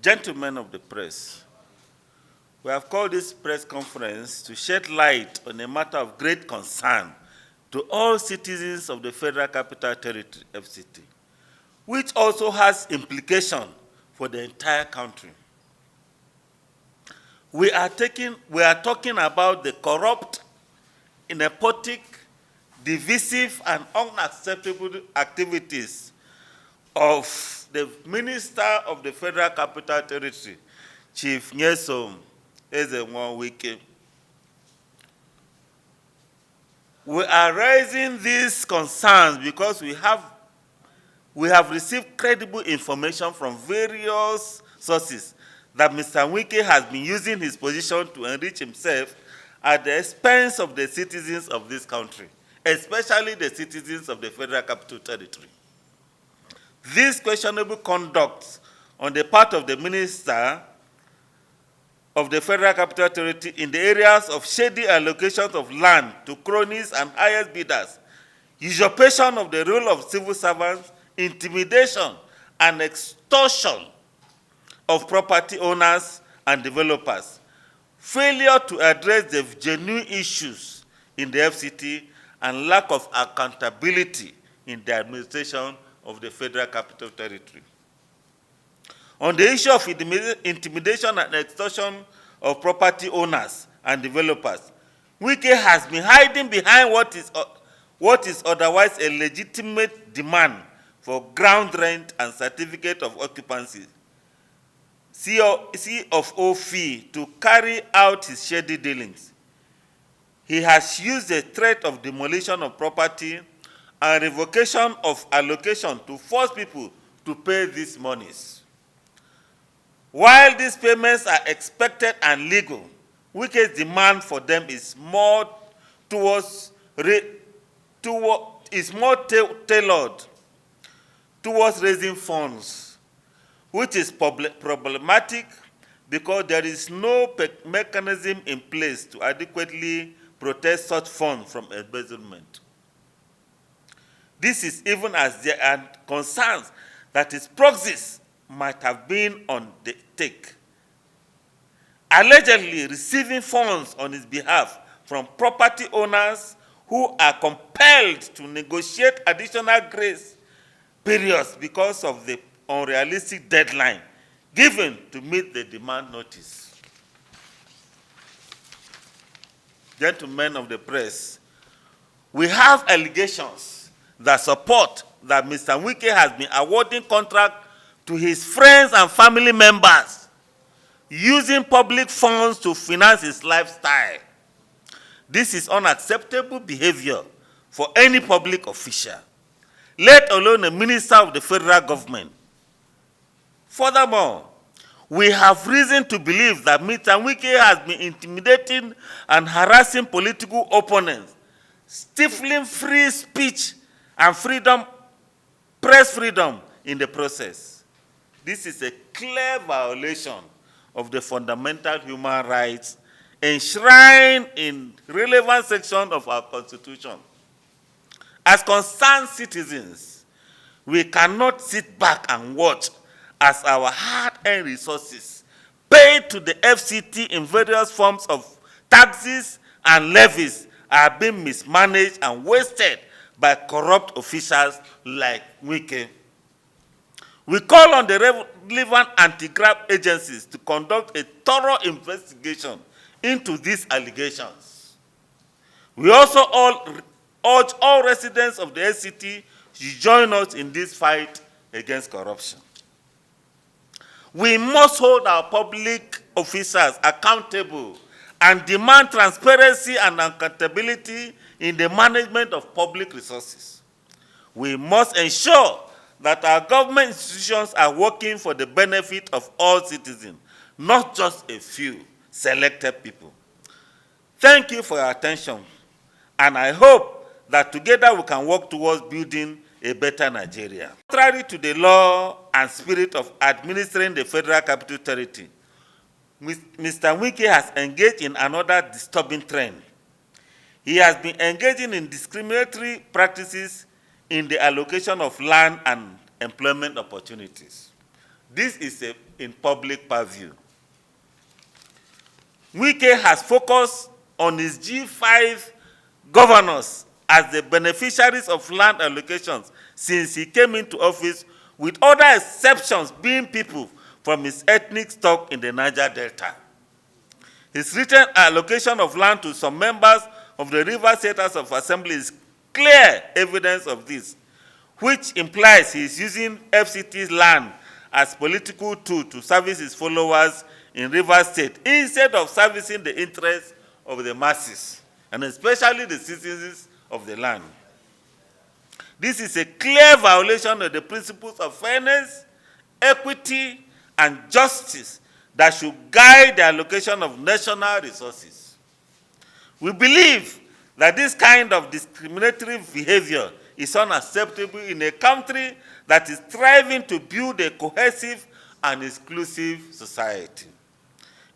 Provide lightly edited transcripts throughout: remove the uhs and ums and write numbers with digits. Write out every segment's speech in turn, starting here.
Gentlemen of the press, we have called this press conference to shed light on a matter of great concern to all citizens of the Federal Capital Territory, FCT, which also has implications for the entire country. We are talking about the corrupt, nepotic, divisive, and unacceptable activities of the Minister of the Federal Capital Territory, Chief Nysome Wike. We are raising these concerns because we have received credible information from various sources that Mr. Wike has been using his position to enrich himself at the expense of the citizens of this country, especially the citizens of the Federal Capital Territory. This questionable conduct on the part of the Minister of the Federal Capital Territory in the areas of shady allocations of land to cronies and highest bidders, usurpation of the role of civil servants, intimidation and extortion of property owners and developers, failure to address the genuine issues in the FCT, and lack of accountability in the administration of the Federal Capital Territory. On the issue of intimidation and extortion of property owners and developers, Wike has been hiding behind what is otherwise a legitimate demand for ground rent and certificate of occupancy, C of O fee, to carry out his shady dealings. He has used the threat of demolition of property and revocation of allocation to force people to pay these monies. While these payments are expected and legal, Wike's demand for them is more tailored towards raising funds, which is problematic because there is no mechanism in place to adequately protect such funds from embezzlement. This is even as there are concerns that his proxies might have been on the take, allegedly receiving funds on his behalf from property owners who are compelled to negotiate additional grace periods because of the unrealistic deadline given to meet the demand notice. Gentlemen of the press, we have allegations that support that Mr. Wike has been awarding contracts to his friends and family members, using public funds to finance his lifestyle. This is unacceptable behavior for any public official, let alone a minister of the federal government. Furthermore, we have reason to believe that Mr. Wike has been intimidating and harassing political opponents, stifling free speech and press freedom in the process. This is a clear violation of the fundamental human rights enshrined in relevant section of our Constitution. As concerned citizens, we cannot sit back and watch as our hard-earned resources paid to the FCT in various forms of taxes and levies are being mismanaged and wasted by corrupt officials like Wike. We call on the relevant anti-graft agencies to conduct a thorough investigation into these allegations. We also urge all residents of the FCT to join us in this fight against corruption. We must hold our public officials accountable and demand transparency and accountability in the management of public resources. We must ensure that our government institutions are working for the benefit of all citizens, not just a few selected people. Thank you for your attention, and I hope that together we can work towards building a better Nigeria. Contrary to the law and spirit of administering the Federal Capital Territory, Mr. Wike has engaged in another disturbing trend. He has been engaging in discriminatory practices in the allocation of land and employment opportunities. This is in public purview. Wike has focused on his G5 governors as the beneficiaries of land allocations since he came into office, with other exceptions being people from his ethnic stock in the Niger Delta. His recent allocation of land to some members of the River State House of Assembly is clear evidence of this, which implies he is using FCT's land as political tool to service his followers in River State instead of servicing the interests of the masses, and especially the citizens of the land. This is a clear violation of the principles of fairness, equity, and justice that should guide the allocation of national resources. We believe that this kind of discriminatory behavior is unacceptable in a country that is striving to build a cohesive and inclusive society.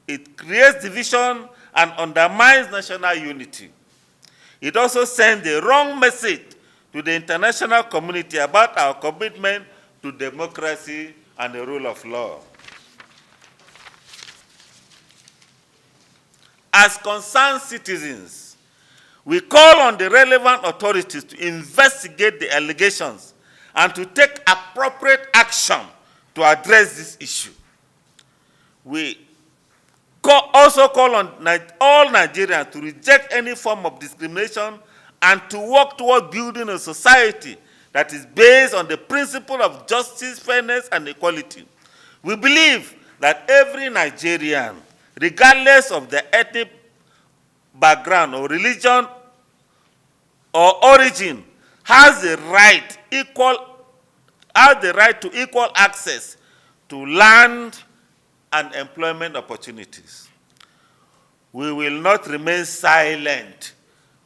It creates division and undermines national unity. It also sends the wrong message to the international community about our commitment to democracy and the rule of law. As concerned citizens, we call on the relevant authorities to investigate the allegations and to take appropriate action to address this issue. We also call on all Nigerians to reject any form of discrimination and to work toward building a society that is based on the principle of justice, fairness, and equality. We believe that every Nigerian, regardless of their ethnic background or religion or origin, has the right to equal access to land and employment opportunities. We will not remain silent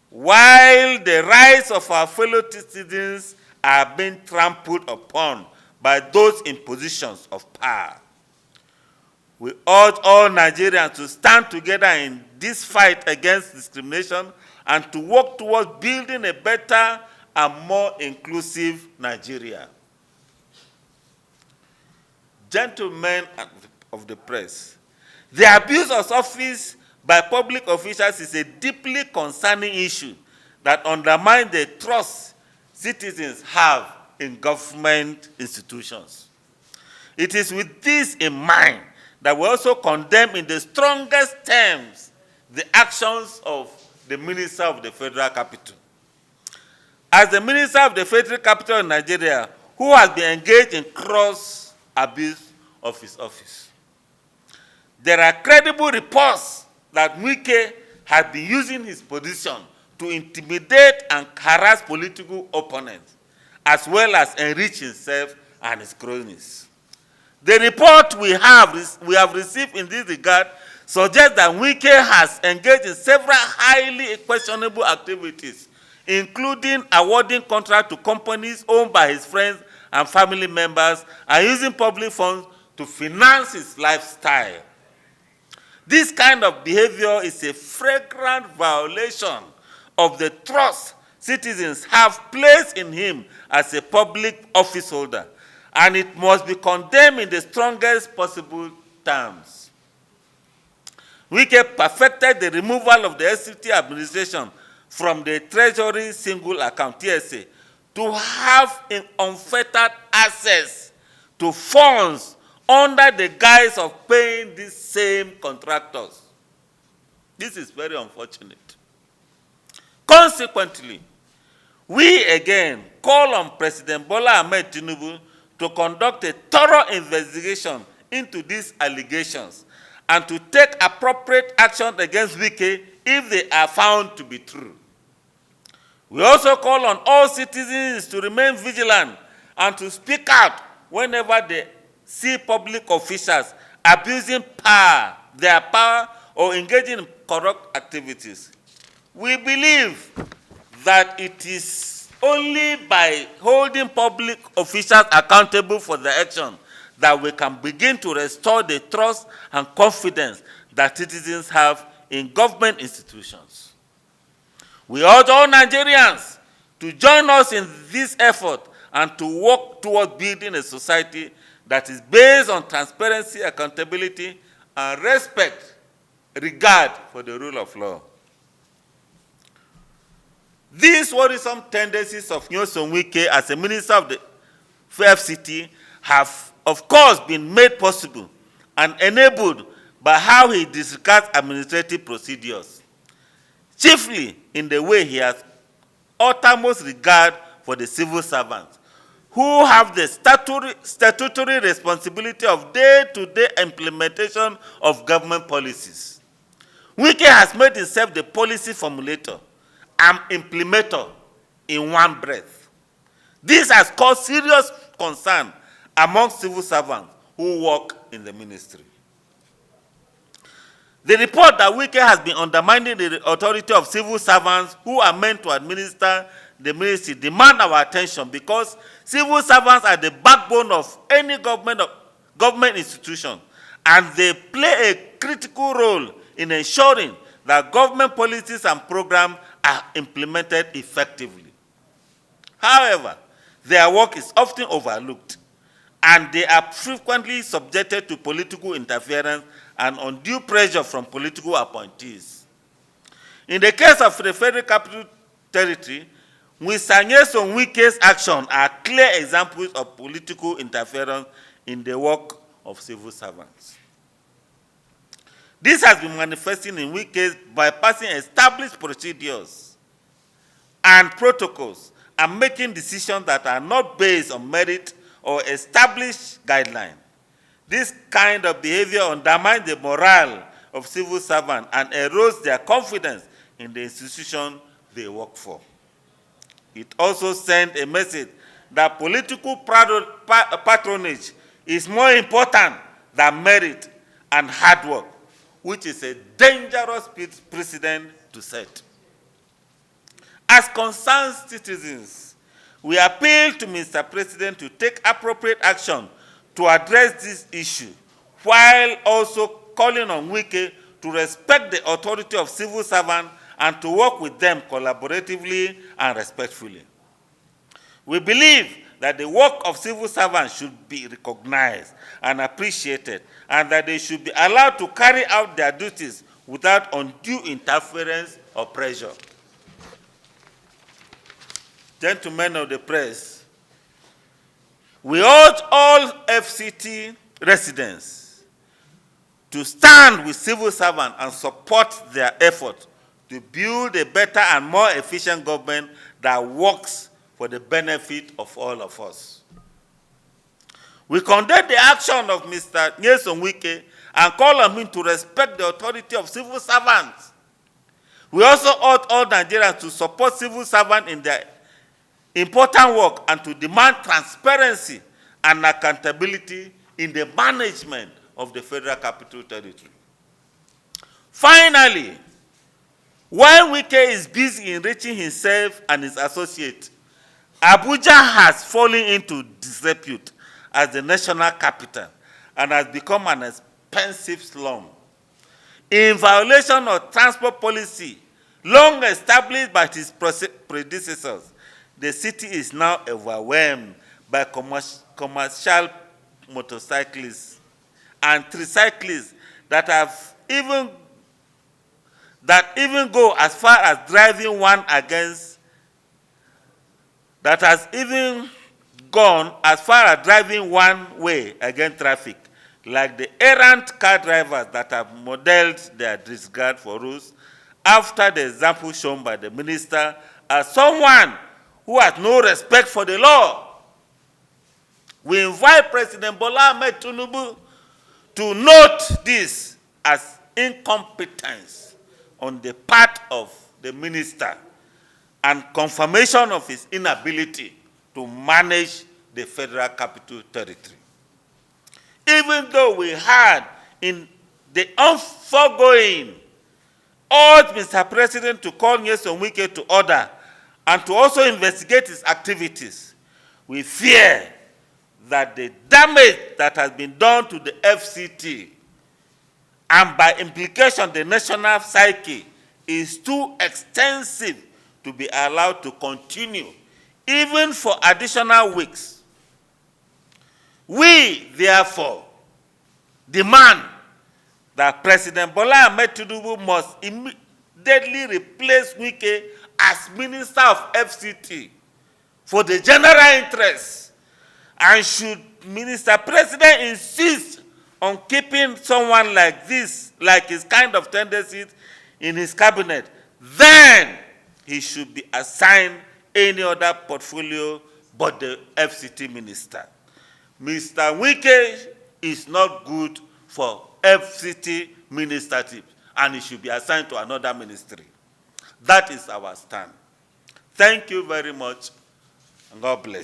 while the rights of our fellow citizens are being trampled upon by those in positions of power. We urge all Nigerians to stand together in this fight against discrimination and to work towards building a better and more inclusive Nigeria. Gentlemen of the press, the abuse of office by public officials is a deeply concerning issue that undermines the trust citizens have in government institutions. It is with this in mind that we also condemn in the strongest terms the actions of the Minister of the Federal Capital. As the Minister of the Federal Capital of Nigeria, who has been engaged in gross abuse of his office, there are credible reports that Wike has been using his position to intimidate and harass political opponents, as well as enrich himself and his cronies. The report we have received in this regard suggests that Wike has engaged in several highly questionable activities, including awarding contracts to companies owned by his friends and family members and using public funds to finance his lifestyle. This kind of behavior is a flagrant violation of the trust citizens have placed in him as a public office holder, and it must be condemned in the strongest possible terms. Wike perfected the removal of the SCT administration from the Treasury Single Account, TSA, to have unfettered access to funds under the guise of paying these same contractors. This is very unfortunate. Consequently, we again call on President Bola Ahmed Tinubu to conduct a thorough investigation into these allegations and to take appropriate action against Wike if they are found to be true. We also call on all citizens to remain vigilant and to speak out whenever they see public officials abusing their power, or engaging in corrupt activities. We believe that it is only by holding public officials accountable for their action that we can begin to restore the trust and confidence that citizens have in government institutions. We urge all Nigerians to join us in this effort and to work towards building a society that is based on transparency, accountability, and respect, regard for the rule of law. These worrisome tendencies of Nysome Wike as a minister of the FCT have, of course, been made possible and enabled by how he disregards administrative procedures, chiefly in the way he has uttermost regard for the civil servants, who have the statutory responsibility of day-to-day implementation of government policies. Wike has made himself the policy formulator and implementer in one breath. This has caused serious concern among civil servants who work in the ministry. The report that Wike has been undermining the authority of civil servants who are meant to administer the ministry demand our attention, because civil servants are the backbone of any government institution, and they play a critical role in ensuring that government policies and programs are implemented effectively. However, their work is often overlooked, and they are frequently subjected to political interference and undue pressure from political appointees. In the case of the Federal Capital Territory, Mr. Nysome Wike's actions are clear examples of political interference in the work of civil servants. This has been manifesting in Wike's bypassing established procedures and protocols and making decisions that are not based on merit or established guidelines. This kind of behavior undermines the morale of civil servants and erodes their confidence in the institution they work for. It also sends a message that political patronage is more important than merit and hard work, which is a dangerous precedent to set. As concerned citizens, we appeal to Mr. President to take appropriate action to address this issue, while also calling on Wike to respect the authority of civil servants and to work with them collaboratively and respectfully. We believe that the work of civil servants should be recognized and appreciated, and that they should be allowed to carry out their duties without undue interference or pressure. Gentlemen of the press, we urge all FCT residents to stand with civil servants and support their effort to build a better and more efficient government that works for the benefit of all of us. We condemn the action of Mr. Nysome Wike and call on him to respect the authority of civil servants. We also urge all Nigerians to support civil servants in their important work and to demand transparency and accountability in the management of the Federal Capital Territory. Finally, while Wike is busy enriching himself and his associates, Abuja has fallen into disrepute as the national capital and has become an expensive slum. In violation of transport policy long established by its predecessors, the city is now overwhelmed by commercial motorcyclists and tricyclists that even go as far as driving one way against traffic, like the errant car drivers that have modeled their disregard for rules after the example shown by the minister as someone who has no respect for the law. We invite President Bola Ahmed Tinubu to note this as incompetence on the part of the minister and confirmation of his inability to manage the Federal Capital Territory. Even though we had in the foregoing urged Mr. President to call Nysome Wike to order and to also investigate his activities, we fear that the damage that has been done to the FCT and by implication the national psyche is too extensive to be allowed to continue even for additional weeks. We, therefore, demand that President Bola Ahmed Tinubu must immediately replace Wike as Minister of FCT for the general interest. And should Minister President insist on keeping someone like this, like his kind of tendencies in his cabinet, then he should be assigned any other portfolio but the FCT minister. Mr. Wike is not good for FCT ministership, and he should be assigned to another ministry. That is our stand. Thank you very much, and God bless you.